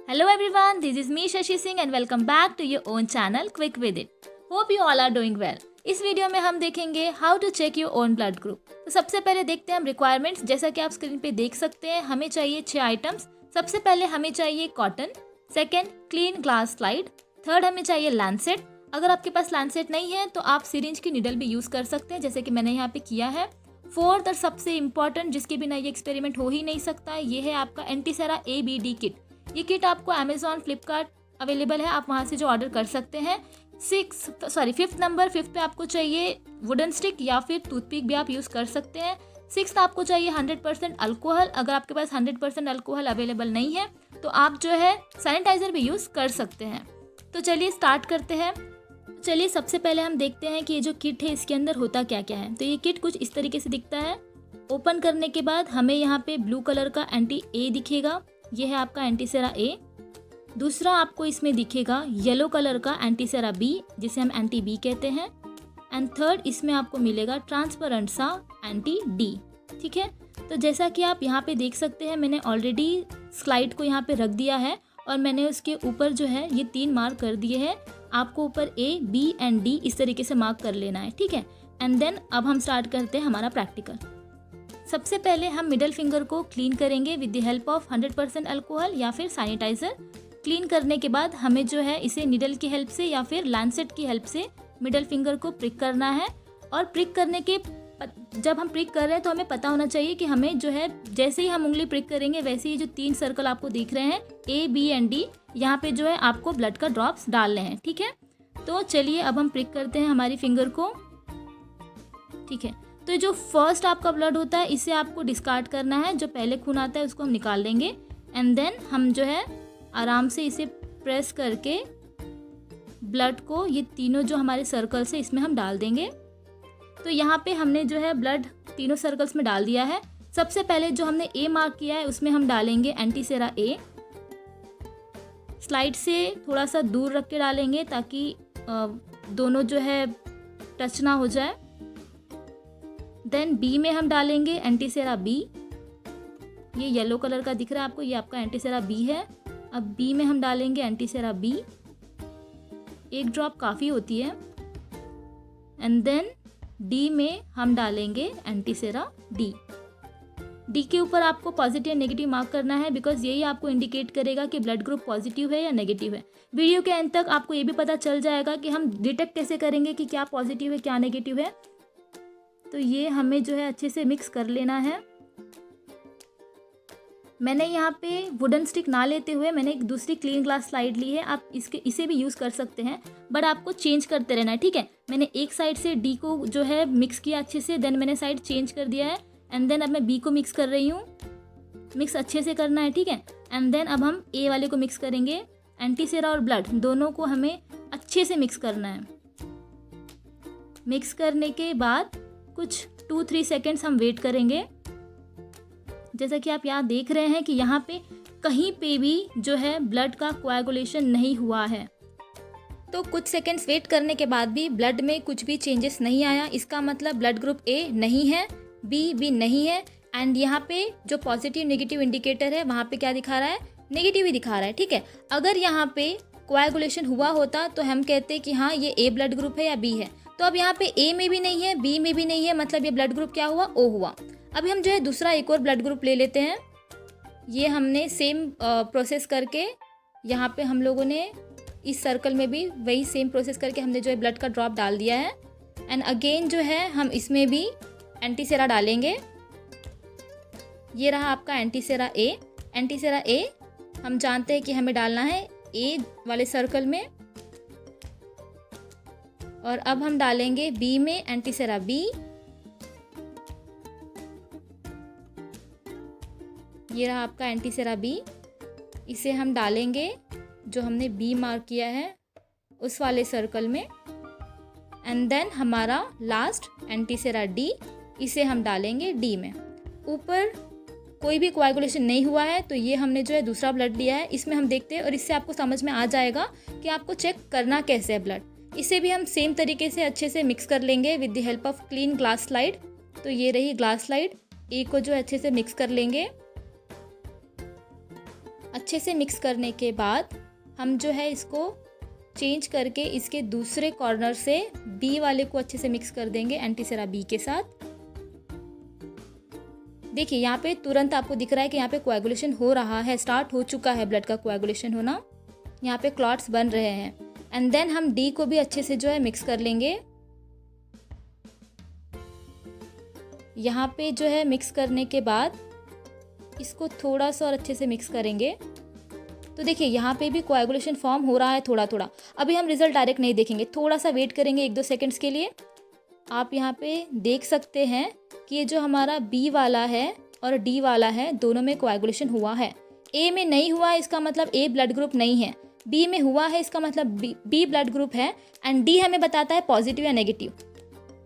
Hello everyone, this is me Shashi Singh and welcome back to your own channel Quick With It. Hope you all are doing well. इस video में हम देखेंगे how to check your own blood group. तो सबसे पहले देखते हैं हम रिक्वायरमेंट्स। जैसा कि आप स्क्रीन पे देख सकते हैं, हमें चाहिए 6 आइटम्स। सबसे पहले हमें चाहिए cotton, second clean glass slide, third हमें चाहिए लैंसेट। अगर आपके पास लैंसेट नहीं है तो आप सिरिंज की निडल भी यूज़ कर सकते हैं, जैसे कि मैंने यहाँ पे किया है। फोर्थ और सबसे इम्पॉर्टेंट, जिसके बिना ये एक्सपेरिमेंट हो ही नहीं सकता है, ये है आपका एंटीसेरा ABD किट। ये किट आपको अमेजॉन, फ्लिपकार्ट अवेलेबल है, आप वहाँ से जो ऑर्डर कर सकते हैं। फिफ्थ नंबर, फिफ्थ पे आपको चाहिए वुडन स्टिक या फिर टूथपिक भी आप यूज़ कर सकते हैं। सिक्स्थ आपको चाहिए 100% अल्कोहल। अगर आपके पास 100% अल्कोहल अवेलेबल नहीं है तो आप जो है सैनिटाइज़र भी यूज़ कर सकते हैं। तो चलिए स्टार्ट करते हैं। चलिए सबसे पहले हम देखते हैं कि ये जो किट है इसके अंदर होता क्या क्या है। तो ये किट कुछ इस तरीके से दिखता है। ओपन करने के बाद हमें यहाँ पे ब्लू कलर का एंटी A दिखेगा, ये है आपका एंटीसेरा A। दूसरा आपको इसमें दिखेगा येलो कलर का एंटीसेरा B, जिसे हम एंटी B कहते हैं। एंड थर्ड इसमें आपको मिलेगा ट्रांसपेरेंट सा एंटी D। ठीक है, तो जैसा कि आप यहाँ पे देख सकते हैं, मैंने ऑलरेडी स्लाइड को यहाँ पे रख दिया है और मैंने उसके ऊपर जो है ये 3 मार्क कर दिए हैं। आपको ऊपर A, B एंड D इस तरीके से मार्क कर लेना है। ठीक है, एंड देन अब हम स्टार्ट करते हैं हमारा प्रैक्टिकल। सबसे पहले हम मिडल फिंगर को क्लीन करेंगे with the help of 100% alcohol या फिर सैनिटाइज़र। क्लीन करने के बाद हमें जो है इसे निडल की हेल्प से या फिर लैंसेट की हेल्प से मिडल फिंगर को प्रिक करना है। और प्रिक करने के जब हम प्रिक कर रहे हैं तो हमें पता होना चाहिए कि हमें जो है जैसे ही हम उंगली प्रिक करेंगे वैसे ही जो 3 सर्कल आपको दिख रहे हैं A, B एंड D, यहाँ पे जो है आपको ब्लड का ड्रॉप्स डालने हैं। ठीक है, तो चलिए अब हम प्रिक करते हैं हमारी फिंगर को। ठीक है, तो जो फर्स्ट आपका ब्लड होता है इसे आपको डिस्कार्ड करना है। जो पहले खून आता है उसको हम निकाल लेंगे एंड देन हम जो है आराम से इसे प्रेस करके ब्लड को ये तीनों जो हमारे सर्कल्स है इसमें हम डाल देंगे। तो यहाँ पे हमने जो है ब्लड तीनों सर्कल्स में डाल दिया है। सबसे पहले जो हमने A मार्क किया है उसमें हम डालेंगे एंटीसेरा A। स्लाइड से थोड़ा सा दूर रख के डालेंगे ताकि दोनों जो है टच ना हो जाए। देन B में हम डालेंगे एंटीसेरा B। ये येलो कलर का दिख रहा है आपको, ये आपका एंटीसेरा B है। अब B में हम डालेंगे एंटीसेरा B, 1 ड्रॉप काफ़ी होती है। एंड देन D में हम डालेंगे एंटीसेरा D। D के ऊपर आपको पॉजिटिव या नेगेटिव मार्क करना है, बिकॉज यही आपको इंडिकेट करेगा कि ब्लड ग्रुप पॉजिटिव है या नेगेटिव है। वीडियो के एंड तक आपको ये भी पता चल जाएगा कि हम डिटेक्ट कैसे करेंगे कि क्या पॉजिटिव है क्या नेगेटिव है। तो ये हमें जो है अच्छे से मिक्स कर लेना है। मैंने यहाँ पे वुडन स्टिक ना लेते हुए मैंने एक दूसरी क्लीन ग्लास स्लाइड ली है। आप इसे भी यूज़ कर सकते हैं, बट आपको चेंज करते रहना है। ठीक है, मैंने एक साइड से D को जो है मिक्स किया अच्छे से, देन मैंने साइड चेंज कर दिया है एंड देन अब मैं B को मिक्स कर रही हूँ। मिक्स अच्छे से करना है। ठीक है, एंड देन अब हम A वाले को मिक्स करेंगे। एंटीसेरा और ब्लड दोनों को हमें अच्छे से मिक्स करना है। मिक्स करने के बाद कुछ 2-3 सेकेंड्स हम वेट करेंगे। जैसा कि आप यहाँ देख रहे हैं कि यहाँ पे कहीं पे भी जो है ब्लड का कोएगुलेशन नहीं हुआ है। तो कुछ सेकेंड्स वेट करने के बाद भी ब्लड में कुछ भी चेंजेस नहीं आया, इसका मतलब ब्लड ग्रुप A नहीं है, B भी नहीं है। एंड यहाँ पे जो पॉजिटिव नेगेटिव इंडिकेटर है वहाँ पे क्या दिखा रहा है, नेगेटिव ही दिखा रहा है। ठीक है, अगर यहाँ पे कोएगुलेशन हुआ होता तो हम कहते कि हाँ ये A ब्लड ग्रुप है या B है। तो अब यहाँ पे A में भी नहीं है, B में भी नहीं है, मतलब ये ब्लड ग्रुप क्या हुआ, O हुआ। अभी हम जो है दूसरा एक और ब्लड ग्रुप ले लेते हैं। ये हमने सेम प्रोसेस करके यहाँ पे हम लोगों ने इस सर्कल में भी वही सेम प्रोसेस करके हमने जो है ब्लड का ड्रॉप डाल दिया है। एंड अगेन जो है हम इसमें भी एंटीसेरा डालेंगे। ये रहा आपका एंटीसेरा A। एंटीसेरा A हम जानते हैं कि हमें डालना है A वाले सर्कल में। और अब हम डालेंगे B में एंटीसेरा B। ये रहा आपका एंटीसेरा B। इसे हम डालेंगे जो हमने B मार्क किया है उस वाले सर्कल में। एंड देन हमारा लास्ट एंटीसेरा D, इसे हम डालेंगे D में। ऊपर कोई भी कोएगुलेशन नहीं हुआ है तो ये हमने जो है दूसरा ब्लड लिया है, इसमें हम देखते हैं और इससे आपको समझ में आ जाएगा कि आपको चेक करना कैसे है ब्लड। इसे भी हम सेम तरीके से अच्छे से मिक्स कर लेंगे with the help of clean glass slide. तो ये रही ग्लास स्लाइड, A को जो अच्छे से मिक्स कर लेंगे। अच्छे से मिक्स करने के बाद हम जो है इसको चेंज करके इसके दूसरे कॉर्नर से बी वाले को अच्छे से मिक्स कर देंगे एंटीसेरा बी के साथ। देखिए यहाँ पे तुरंत आपको दिख रहा है कि यहाँ पे कोएगुलेशन हो रहा है, स्टार्ट हो चुका है ब्लड का कोएगुलेशन होना, यहाँ पे क्लॉट्स बन रहे हैं। एंड देन हम डी को भी अच्छे से जो है मिक्स कर लेंगे। यहाँ पे जो है मिक्स करने के बाद इसको थोड़ा सा और अच्छे से मिक्स करेंगे। तो देखिए यहाँ पे भी कोएगुलेशन फॉर्म हो रहा है थोड़ा थोड़ा। अभी हम रिजल्ट डायरेक्ट नहीं देखेंगे, थोड़ा सा वेट करेंगे 1-2 सेकंड्स के लिए। आप यहाँ पे देख सकते हैं कि ये जो हमारा बी वाला है और डी वाला है दोनों में कोएगुलेशन हुआ है। ए में नहीं हुआ है इसका मतलब ए ब्लड ग्रुप नहीं है, बी में हुआ है इसका मतलब बी ब्लड ग्रुप है, एंड डी हमें बताता है पॉजिटिव या नेगेटिव।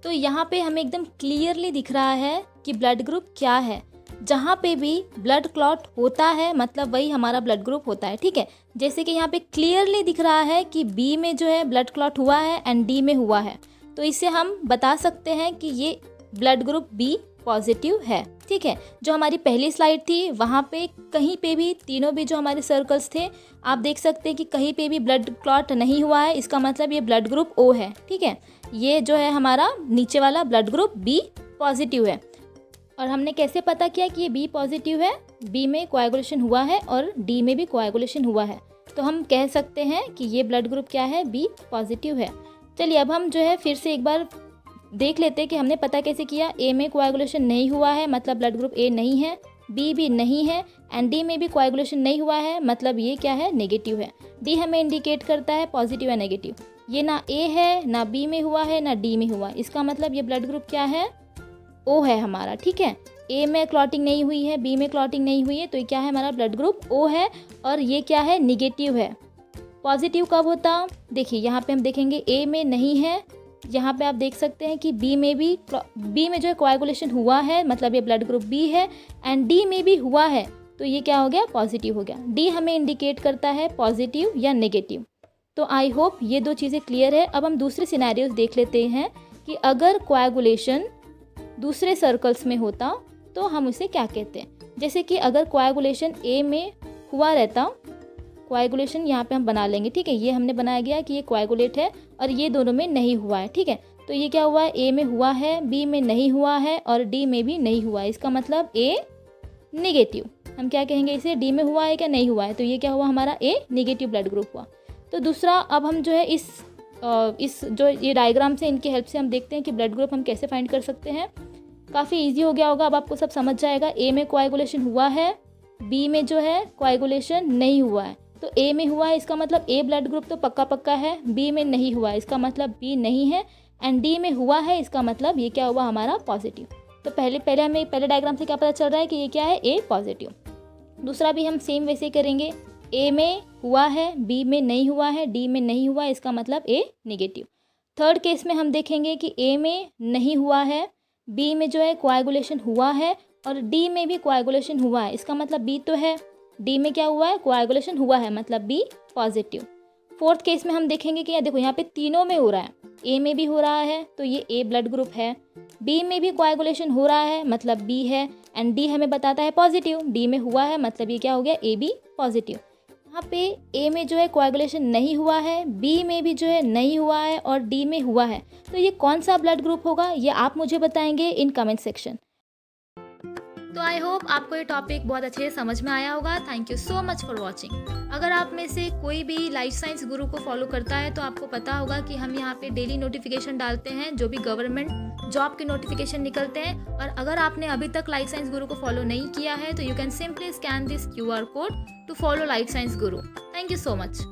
तो यहाँ पे हमें एकदम क्लियरली दिख रहा है कि ब्लड ग्रुप क्या है। जहाँ पे भी ब्लड क्लॉट होता है मतलब वही हमारा ब्लड ग्रुप होता है, ठीक है। जैसे कि यहाँ पे क्लियरली दिख रहा है कि बी में जो है ब्लड क्लॉट हुआ है एंड डी में हुआ है, तो इससे हम बता सकते हैं कि ये ब्लड ग्रुप बी पॉजिटिव है, ठीक है। जो हमारी पहली स्लाइड थी वहाँ पे कहीं पे भी तीनों भी जो हमारे सर्कल्स थे आप देख सकते हैं कि कहीं पे भी ब्लड क्लॉट नहीं हुआ है, इसका मतलब ये ब्लड ग्रुप ओ है, ठीक है। ये जो है हमारा नीचे वाला ब्लड ग्रुप बी पॉजिटिव है। और हमने कैसे पता किया कि ये बी पॉजिटिव है? बी में कोएगुलेशन हुआ है और डी में भी कोएगुलेशन हुआ है, तो हम कह सकते हैं कि ये ब्लड ग्रुप क्या है, बी पॉजिटिव है। चलिए अब हम जो है फिर से एक बार देख लेते हैं कि हमने पता कैसे किया। ए में कोएगुलेशन नहीं हुआ है मतलब ब्लड ग्रुप ए नहीं है, बी भी नहीं है, एंड डी में भी कोएगुलेशन नहीं हुआ है मतलब ये क्या है, नेगेटिव है। डी हमें इंडिकेट करता है पॉजिटिव या नेगेटिव। ये ना ए है ना बी में हुआ है ना डी में हुआ, इसका मतलब ये ब्लड ग्रुप क्या है, ओ है हमारा, ठीक है। ए में क्लॉटिंग नहीं हुई है, बी में क्लॉटिंग नहीं हुई है, तो ये क्या है, हमारा ब्लड ग्रुप ओ है। और ये क्या है, निगेटिव है। पॉजिटिव कब होता, देखिए यहाँ पे हम देखेंगे ए में नहीं है, यहाँ पे आप देख सकते हैं कि बी में जो है कोएगुलेशन हुआ है मतलब ये ब्लड ग्रुप बी है, एंड डी में भी हुआ है, तो ये क्या हो गया, पॉजिटिव हो गया। डी हमें इंडिकेट करता है पॉजिटिव या नेगेटिव। तो आई होप ये 2 चीज़ें क्लियर है। अब हम दूसरे सिनेरियोज देख लेते हैं कि अगर कोएगुलेशन दूसरे सर्कल्स में होता तो हम उसे क्या कहते हैं। जैसे कि अगर कोएगुलेशन ए में हुआ रहता, कोएगुलेशन यहाँ पे हम बना लेंगे, ठीक है। ये हमने बनाया गया कि ये कोएगुलेट है और ये दोनों में नहीं हुआ है, ठीक है। तो ये क्या हुआ है, ए में हुआ है, बी में नहीं हुआ है और डी में भी नहीं हुआ है, इसका मतलब ए नेगेटिव। हम क्या कहेंगे इसे, डी में हुआ है क्या, नहीं हुआ है, तो ये क्या हुआ, हमारा ए नेगेटिव ब्लड ग्रुप हुआ। तो दूसरा, अब हम जो है इस जो ये डायग्राम से इनकी हेल्प से हम देखते हैं कि ब्लड ग्रुप हम कैसे फाइंड कर सकते हैं। काफ़ी इजी हो गया होगा, अब आपको सब समझ जाएगा। ए में कोएगुलेशन हुआ है, बी में जो है कोएगुलेशन नहीं हुआ है, तो ए में हुआ है इसका मतलब ए ब्लड ग्रुप तो पक्का पक्का है, बी में नहीं हुआ है इसका मतलब बी नहीं है, एंड डी में हुआ है इसका मतलब ये क्या हुआ, हमारा पॉजिटिव। तो पहले हमें पहले डायग्राम से क्या पता चल रहा है कि ये क्या है, ए पॉजिटिव। दूसरा भी हम सेम वैसे ही करेंगे, ए में हुआ है, बी में नहीं हुआ है, डी में नहीं हुआ है, इसका मतलब ए नेगेटिव। थर्ड केस में हम देखेंगे कि ए में नहीं हुआ है, बी में जो है कोएगुलेशन हुआ है और डी में भी कोएगुलेशन हुआ है, इसका मतलब बी तो है, डी में क्या हुआ है, कोएगुलेशन हुआ है, मतलब बी पॉजिटिव। फोर्थ केस में हम देखेंगे कि देखो यहाँ पे तीनों में हो रहा है, ए में भी हो रहा है तो ये ए ब्लड ग्रुप है, बी में भी कोएगुलेशन हो रहा है मतलब बी है, एंड डी हमें बताता है पॉजिटिव, डी में हुआ है मतलब ये क्या हो गया, ए बी पॉजिटिव। यहाँ पे ए में जो है कोएगुलेशन नहीं हुआ है, बी में भी जो है नहीं हुआ है और डी में हुआ है, तो ये कौन सा ब्लड ग्रुप होगा, ये आप मुझे बताएंगे इन कमेंट सेक्शन। तो आई होप आपको ये टॉपिक बहुत अच्छे से समझ में आया होगा। Thank you so much for watching. अगर आप में से कोई भी लाइफ साइंस गुरु को फॉलो करता है तो आपको पता होगा कि हम यहाँ पे डेली नोटिफिकेशन डालते हैं, जो भी गवर्नमेंट जॉब के नोटिफिकेशन निकलते हैं। और अगर आपने अभी तक लाइफ साइंस गुरु को फॉलो नहीं किया है तो you can simply scan this QR code to follow Life Science Guru. Thank you so much.